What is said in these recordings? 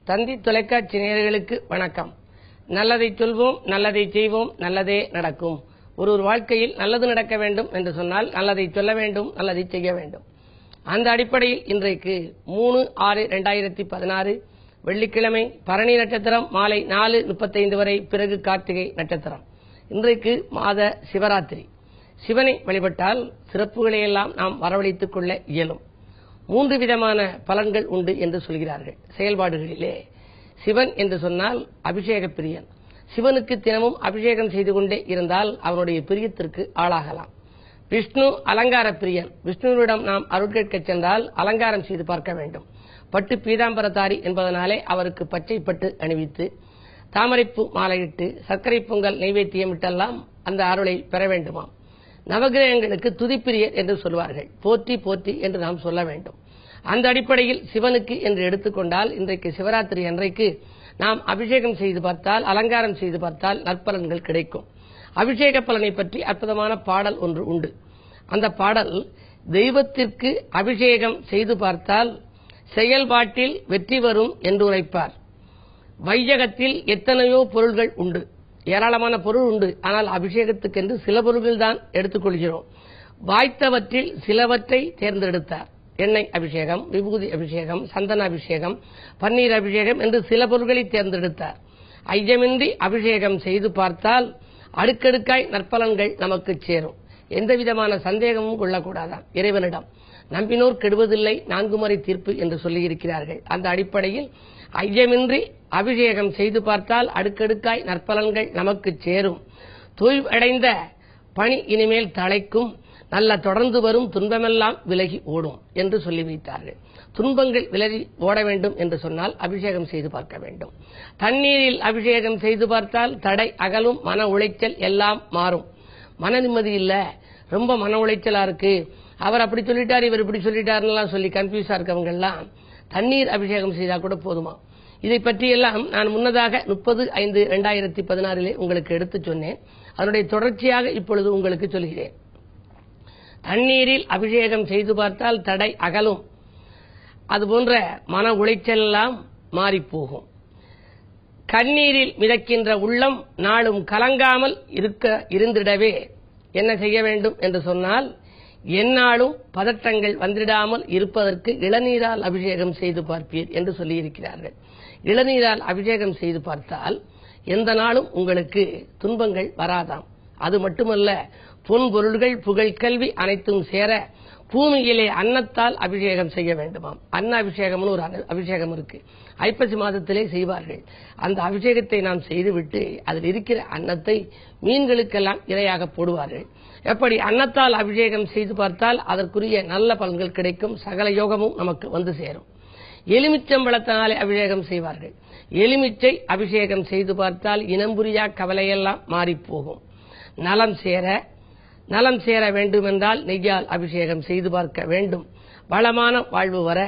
தந்தி தொலைக்காட்சி நேயர்களுக்கு வணக்கம். நல்லதை சொல்வோம், நல்லதை செய்வோம், நல்லதே நடக்கும். ஒரு வாழ்க்கையில் நல்லது நடக்க வேண்டும் என்று சொன்னால் நல்லதை சொல்ல வேண்டும், நல்லதை செய்ய வேண்டும். அந்த அடிப்படையில் இன்றைக்கு 3/6/2016 வெள்ளிக்கிழமை பரணி நட்சத்திரம் மாலை 4:35 வரை, பிறகு கார்த்திகை நட்சத்திரம். இன்றைக்கு மாத சிவராத்திரி. சிவனை வழிபட்டால் சிறப்புகளை எல்லாம் நாம் வரவழைத்துக் கொள்ள இயலும். 3 விதமான பலன்கள் உண்டு என்று சொல்கிறார்கள் செயல்பாடுகளிலே. சிவன் என்று சொன்னால் அபிஷேக பிரியன். சிவனுக்கு தினமும் அபிஷேகம் செய்து கொண்டே இருந்தால் அவனுடைய பிரியத்திற்கு ஆளாகலாம். விஷ்ணு அலங்கார பிரியன். விஷ்ணுவிடம் நாம் அருள் கேட்கச் சென்றால் அலங்காரம் செய்து பார்க்க வேண்டும். பட்டு பீதாம்பரதாரி என்பதனாலே அவருக்கு பச்சை பட்டு அணிவித்து தாமரைப்பூ மாலையிட்டு சர்க்கரை பொங்கல் நைவேத்தியம் விட்டெல்லாம் அந்த அருளை பெற வேண்டுமாம். நவகிரகங்களுக்கு துதிப்பிரியர் என்று சொல்வார்கள். போற்றி போற்றி என்று நாம் சொல்ல வேண்டும். அந்த அடிப்படையில் சிவனுக்கு என்று எடுத்துக்கொண்டால் இன்றைக்கு சிவராத்திரி அன்றைக்கு நாம் அபிஷேகம் செய்து பார்த்தால், அலங்காரம் செய்து பார்த்தால் நற்பலன்கள் கிடைக்கும். அபிஷேக பலனை பற்றி அற்புதமான பாடல் ஒன்று உண்டு. அந்த பாடல், தெய்வத்திற்கு அபிஷேகம் செய்து பார்த்தால் செயல்பாட்டில் வெற்றி வரும் என்று உரைப்பார். வையகத்தில் எத்தனையோ பொருள்கள் உண்டு, ஏராளமான பொருள் உண்டு. ஆனால் அபிஷேகத்துக்கென்று சில பொருள்கள் தான் எடுத்துக்கொள்கிறோம். வாய்த்தவற்றில் சிலவற்றை தேர்ந்தெடுத்தார். எண்ணெய் அபிஷேகம், விபூதி அபிஷேகம், சந்தன அபிஷேகம், பன்னீர் அபிஷேகம் என்று சில பொருள்களை தேர்ந்தெடுத்தார். ஐயமின்றி அபிஷேகம் செய்து பார்த்தால் அடுக்கடுக்காய் நற்பலன்கள் நமக்கு சேரும். எந்த விதமான சந்தேகமும் கொள்ளக்கூடாதாம். இறைவனிடம் நம்பினோர் கெடுவதில்லை, 4 முறை தீர்ப்பு என்று சொல்லியிருக்கிறார்கள். அந்த அடிப்படையில் ஐயமின்றி அபிஷேகம் செய்து பார்த்தால் அடுக்கடுக்காய் நற்பலன்கள் நமக்கு சேரும். தோய்வடைந்த பணி இனிமேல் தழைக்கும், நல்ல தொடர்ந்து வரும் துன்பமெல்லாம் விலகி ஓடும் என்று சொல்லி வைத்தார்கள். துன்பங்கள் விலகி ஓட வேண்டும் என்று சொன்னால் அபிஷேகம் செய்து பார்க்க வேண்டும். தண்ணீரில் அபிஷேகம் செய்து பார்த்தால் தடை அகலும், மன உளைச்சல் எல்லாம் மாறும். மன நிம்மதி இல்ல, ரொம்ப மன உளைச்சலா இருக்கு, அவர் அப்படி சொல்லிட்டார் இவர் இப்படி சொல்லிட்டாருலாம் சொல்லி கன்ஃபியூஸா இருக்கவங்க எல்லாம் தண்ணீர் அபிஷேகம் செய்தா கூட போதுமா. இதை பற்றியெல்லாம் நான் முன்னதாக 30/5/2016 உங்களுக்கு எடுத்து சொன்னேன். அதனுடைய தொடர்ச்சியாக இப்பொழுது உங்களுக்கு சொல்கிறேன். தண்ணீரில் அபிஷேகம் செய்து பார்த்தால் தடை அகலும், அதுபோன்ற மன உளைச்சல் எல்லாம் மாறிப்போகும். கண்ணீரில் மிதக்கின்ற உள்ளம் நாளும் கலங்காமல் இருந்திடவே என்ன செய்ய வேண்டும் என்று சொன்னால், எந்நாளும் பதட்டங்கள் வந்துடாமல் இருப்பதற்கு இளநீரால் அபிஷேகம் செய்து பார்ப்பீர் என்று சொல்லியிருக்கிறார்கள். இளநீரால் அபிஷேகம் செய்து பார்த்தால் எந்த நாளும் உங்களுக்கு துன்பங்கள் வராதாம். அது மட்டுமல்ல, பொன் பொருள்கள் புகழ் கல்வி அனைத்தும் சேர பூமியிலே அன்னத்தால் அபிஷேகம் செய்ய வேண்டுமாம். அன்ன அபிஷேகம்னு ஒரு அபிஷேகம் இருக்கு, ஐப்பசி மாதத்திலே செய்வார்கள். அந்த அபிஷேகத்தை நாம் செய்துவிட்டு அதில் இருக்கிற அன்னத்தை மீன்களுக்கெல்லாம் இரையாக போடுவார்கள். எப்படி அன்னத்தால் அபிஷேகம் செய்து பார்த்தால் அதற்குரிய நல்ல பலன்கள் கிடைக்கும், சகல யோகமும் நமக்கு வந்து சேரும். எலுமிச்சம்பழத்தினாலே அபிஷேகம் செய்வார்கள். எலுமிச்சை அபிஷேகம் செய்து பார்த்தால் இனம்புரியா கவலையெல்லாம் மாறிப்போகும். நலம் சேர வேண்டுமென்றால் நெய்யால் அபிஷேகம் செய்து பார்க்க வேண்டும். வளமான வாழ்வு வர,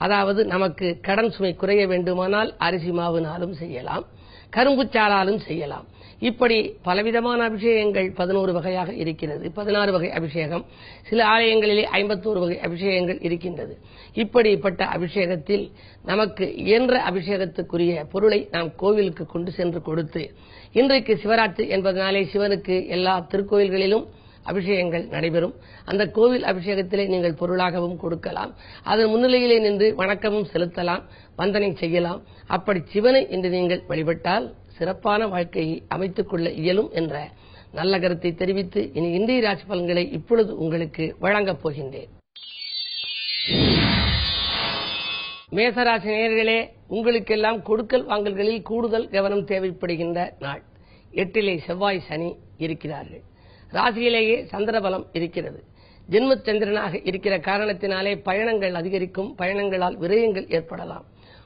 அதாவது நமக்கு கடன் சுமை குறைய வேண்டுமானால் அரிசி மாவினாலும் செய்யலாம், கரும்புச்சாலாலும் செய்யலாம். இப்படி பலவிதமான அபிஷேகங்கள் 11 வகையாக இருக்கிறது. 16 வகை அபிஷேகம், சில ஆலயங்களிலே 51 வகை அபிஷேகங்கள் இருக்கின்றது. இப்படிப்பட்ட அபிஷேகத்தில் நமக்கு இயன்ற அபிஷேகத்துக்குரிய பொருளை நாம் கோவிலுக்கு கொண்டு சென்று கொடுத்து, இன்றைக்கு சிவராத்திரி என்பதனாலே சிவனுக்கு எல்லா திருக்கோயில்களிலும் அபிஷேகங்கள் நடைபெறும். அந்த கோவில் அபிஷேகத்திலே நீங்கள் பொருளாகவும் கொடுக்கலாம், அதன் முன்னிலையிலே நின்று வணக்கமும் செலுத்தலாம், வந்தனை செய்யலாம். அப்படி சிவனை இன்று நீங்கள் வழிபட்டால் சிறப்பான வாழ்க்கையை அமைத்துக் கொள்ள இயலும் என்ற நல்ல கருத்தை தெரிவித்து இனி இந்திய ராசி பலன்களை இப்பொழுது உங்களுக்கு வழங்கப் போகின்றேன். மேசராசி நேயர்களே, உங்களுக்கெல்லாம் கொடுக்கல் வாங்கல்களில் கூடுதல் கவனம் தேவைப்படுகின்ற நாள். 8லே செவ்வாய் சனி இருக்கிறார்கள். ராசியிலேயே சந்திரபலம் இருக்கிறது. ஜென்மச்சந்திரனாக இருக்கிற காரணத்தினாலே பயணங்கள் அதிகரிக்கும், பயணங்களால் விரயங்கள் ஏற்படலாம்.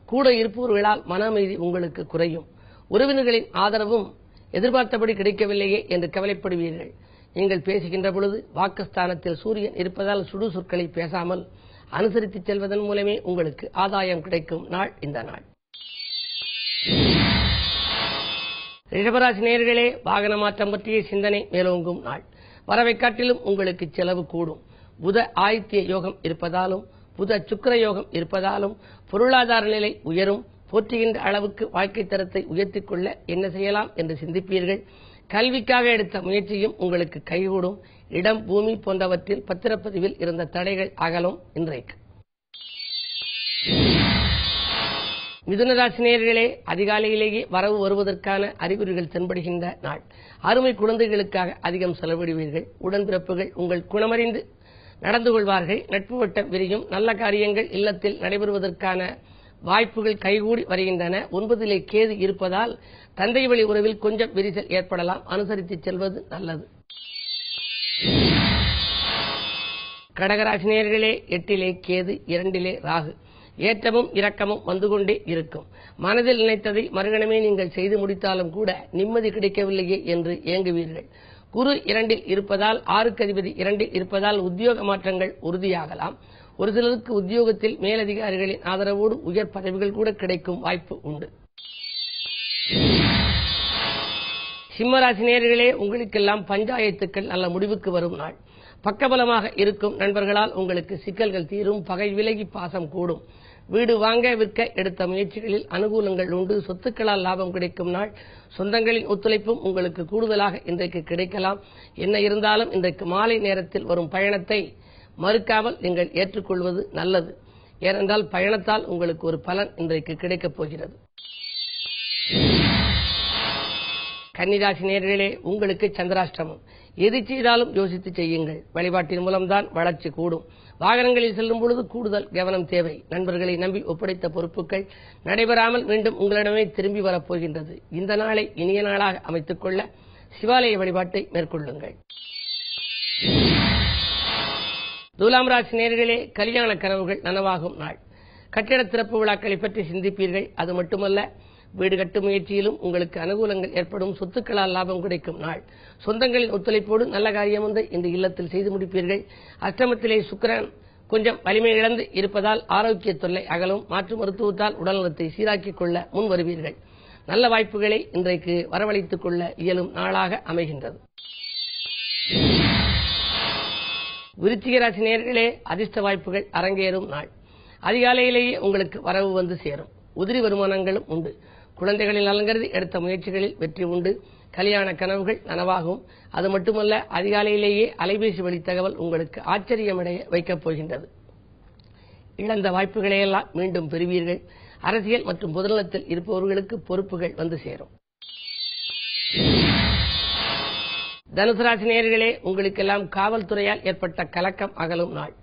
கூட இருப்பவர்களால் மன அமைதி உங்களுக்கு குறையும். உறவினர்களின் ஆதரவும் எதிர்பார்த்தபடி கிடைக்கவில்லையே என்று கவலைப்படுவீர்கள். நீங்கள் பேசுகின்ற பொழுது வாக்குஸ்தானத்தில் சூரியன் இருப்பதால் சுடு சொற்களை பேசாமல் அனுசரித்து செல்வதன் மூலமே உங்களுக்கு ஆதாயம் கிடைக்கும் நாள் இந்த நாள். ரிஷபராசி நேயர்களே, வாகன மாற்றம் பற்றிய சிந்தனை மேலோங்கும் நாள். வரவை காட்டிலும் உங்களுக்கு செலவு கூடும். புத ஆதித்ய யோகம் இருப்பதாலும் புத சுக்கிர யோகம் இருப்பதாலும் பொருளாதார நிலை உயரும், போற்றுகின்ற அளவுக்கு வாழ்க்கை தரத்தை உயர்த்திக் கொள்ள என்ன செய்யலாம் என்று சிந்திப்பீர்கள். கல்விக்காக எடுத்த முயற்சியும் உங்களுக்கு கைகூடும். இடம், பூமி போன்றவற்றில் பத்திரப்பதிவில் இருந்த தடைகள் அகலும். இன்றைக்கு மிதுனராசினியர்களே, அதிகாலையிலேயே வரவு வருவதற்கான அறிகுறிகள் தென்படுகின்ற நாள். அருமை குழந்தைகளுக்காக அதிகம் செலவிடுவீர்கள். உடன்பிறப்புகள் உங்கள் குணமறிந்து நடந்து கொள்வார்கள். நட்பு வட்டம் விரியும். நல்ல காரியங்கள் இல்லத்தில் நடைபெறுவதற்கான வாய்ப்புகள் கைகூடி வருகின்றன. 9லே கேது இருப்பதால் தந்தை வழி உறவில் கொஞ்சம் விரிசல் ஏற்படலாம். அனுசரித்து செல்வது நல்லது. கடகராசினியர்களே, 8லே கேது, 2லே ராகு. ஏற்றமும் இரக்கமும் வந்து கொண்டே இருக்கும். மனதில் நினைத்ததை மறுகணமே நீங்கள் செய்து முடித்தாலும் கூட நிம்மதி கிடைக்கவில்லையே என்று ஏங்குவீர்கள். குரு 2ல் இருப்பதால், 6க்கு அதிபதி 2ல் இருப்பதால் உத்தியோக மாற்றங்கள் உறுதியாகலாம். ஒரு சிலருக்கு உத்தியோகத்தில் மேலதிகாரிகளின் ஆதரவோடு உயர் பதவிகள் கூட கிடைக்கும் வாய்ப்பு உண்டு. சிம்மராசினியர்களே, உங்களுக்கெல்லாம் பஞ்சாயத்துக்கள் நல்ல முடிவுக்கு வரும் நாள். பக்கபலமாக இருக்கும் நண்பர்களால் உங்களுக்கு சிக்கல்கள் தீரும். பகை விலகி பாசம் கூடும். வீடு வாங்க விற்க எடுத்த முயற்சிகளில் அனுகூலங்கள் உண்டு. சொத்துக்களால் லாபம் கிடைக்கும் நாள். சொந்தங்களின் ஒத்துழைப்பும் உங்களுக்கு கூடுதலாக இன்றைக்கு கிடைக்கலாம். என்ன இருந்தாலும் இன்றைக்கு மாலை நேரத்தில் வரும் பயணத்தை மறுக்காமல் நீங்கள் ஏற்றுக்கொள்வது நல்லது. ஏனென்றால் பயணத்தால் உங்களுக்கு ஒரு பலன் இன்றைக்கு கிடைக்கப் போகிறது. கன்னிராசினியர்களே, உங்களுக்கு சந்திராஷ்டமம். எது செய்தாலும் யோசித்து செய்யுங்கள். வழிபாட்டின் மூலம்தான் வளர்ச்சி கூடும். வாகனங்களில் செல்லும் பொழுது கூடுதல் கவனம் தேவை. நண்பர்களை நம்பி ஒப்படைத்த பொறுப்புகள் நடைபெறாமல் மீண்டும் உங்களிடமே திரும்பி வரப்போகின்றது. இந்த நாளை இனிய நாளாக அமைத்துக் கொள்ள சிவாலய வழிபாட்டை மேற்கொள்ளுங்கள். துலாம் ராசி நேயர்களே, கல்யாண கனவுகள் நனவாகும் நாள். கட்டிட திறப்பு விழாக்களை பற்றி சிந்திப்பீர்கள். அது மட்டுமல்ல, வீடு கட்டும் முயற்சியிலும் உங்களுக்கு அனுகூலங்கள் ஏற்படும். சொத்துக்களால் லாபம் கிடைக்கும் நாள். சொந்தங்களின் ஒத்துழைப்போடு நல்ல காரியம் ஒன்றை இந்த இல்லத்தில் செய்து முடிப்பீர்கள். அஷ்டமத்திலே சுக்கிரன் கொஞ்சம் வலிமை இழந்து இருப்பதால் ஆரோக்கிய தொல்லை அகலும். மாற்று மருத்துவத்தால் உடல்நலத்தை சீராக்கிக் கொள்ள முன் வருவீர்கள். நல்ல வாய்ப்புகளை இன்றைக்கு வரவழைத்துக் கொள்ள இயலும் நாளாக அமைகின்றது. விருச்சிக ராசி நேயர்களே, அதிர்ஷ்ட வாய்ப்புகள் அரங்கேறும் நாள். அதிகாலையிலேயே உங்களுக்கு வரவு வந்து சேரும். உதிரி வருமானங்களும் உண்டு. குழந்தைகளின் நலன்கருதி எடுத்த முயற்சிகளில் வெற்றி உண்டு. கல்யாண கனவுகள் நனவாகும். அது மட்டுமல்ல, அதிகாலையிலேயே அலைபேசி வழி தகவல் உங்களுக்கு ஆச்சரியமடைய வைக்கப் போகின்றது. இழந்த வாய்ப்புகளையெல்லாம் மீண்டும் பெறுவீர்கள். அரசியல் மற்றும் பொதுநலத்தில் இருப்பவர்களுக்கு பொறுப்புகள் வந்து சேரும். தனுசு ராசி நேயர்களே, உங்களுக்கெல்லாம் காவல்துறையால் ஏற்பட்ட கலக்கம் அகலும் நாள்.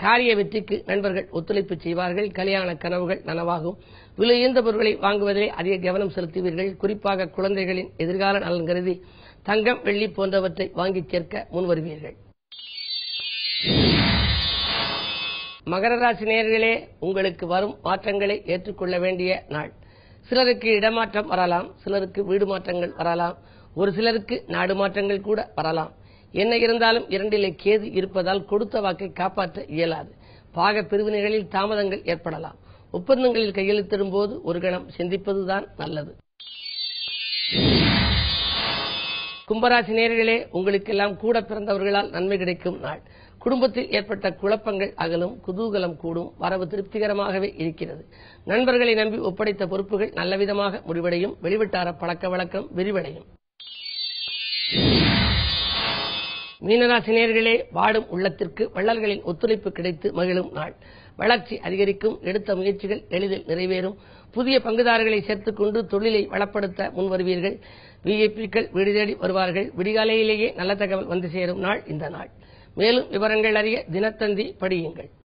காரிய வெற்றிக்கு நண்பர்கள் ஒத்துழைப்பு செய்வார்கள். கல்யாண கனவுகள் நனவாகும். விலையுயர்ந்த பொருட்களை வாங்குவதிலே அதிக கவனம் செலுத்துவீர்கள். குறிப்பாக குழந்தைகளின் எதிர்கால நலன் கருதி தங்கம், வெள்ளி போன்றவற்றை வாங்கிச் சேர்க்க முன்வருவீர்கள். மகர ராசி நேயர்களே, உங்களுக்கு வரும் மாற்றங்களை ஏற்றுக்கொள்ள வேண்டிய நாள். சிலருக்கு இடமாற்றம் வரலாம். சிலருக்கு வீடு மாற்றங்கள் வரலாம். ஒரு சிலருக்கு நாடு மாற்றங்கள் கூட வரலாம். என்ன இருந்தாலும் 2லே கேது இருப்பதால் கொடுத்த வாக்கை காப்பாற்ற இயலாது. பாக பிரிவினைகளில் தாமதங்கள் ஏற்படலாம். ஒப்பந்தங்களில் கையெழுத்திடும் போது ஒரு கணம் சிந்திப்பதுதான் நல்லது. கும்பராசி நேயர்களே, உங்களுக்கெல்லாம் கூட பிறந்தவர்களால் நன்மை கிடைக்கும் நாள். குடும்பத்தில் ஏற்பட்ட குழப்பங்கள் அகலும். குதூகலம் கூடும். வரவு திருப்திகரமாகவே இருக்கிறது. நண்பர்களை நம்பி ஒப்படைத்த பொறுப்புகள் நல்லவிதமாக முடிவடையும். வெளிவட்டார பழக்க வழக்கம் விரிவடையும். மீனராசி நேயர்களே, வாடும் உள்ளத்திற்கு வள்ளல்களின் ஒத்துழைப்பு கிடைத்து மகிழும் நாள். வளர்ச்சி அதிகரிக்கும். எடுத்த முயற்சிகள் எளிதில் நிறைவேறும். புதிய பங்குதாரர்களை சேர்த்துக் கொண்டு தொழிலை வளப்படுத்த முன்வருவீர்கள். விஐபிக்கள் வீடு தேடி வருவார்கள். விடிகாலையிலேயே நல்ல தகவல் வந்து சேரும் நாள் இந்த நாள். மேலும் விவரங்கள் அறிய தினத்தந்தி படியுங்கள்.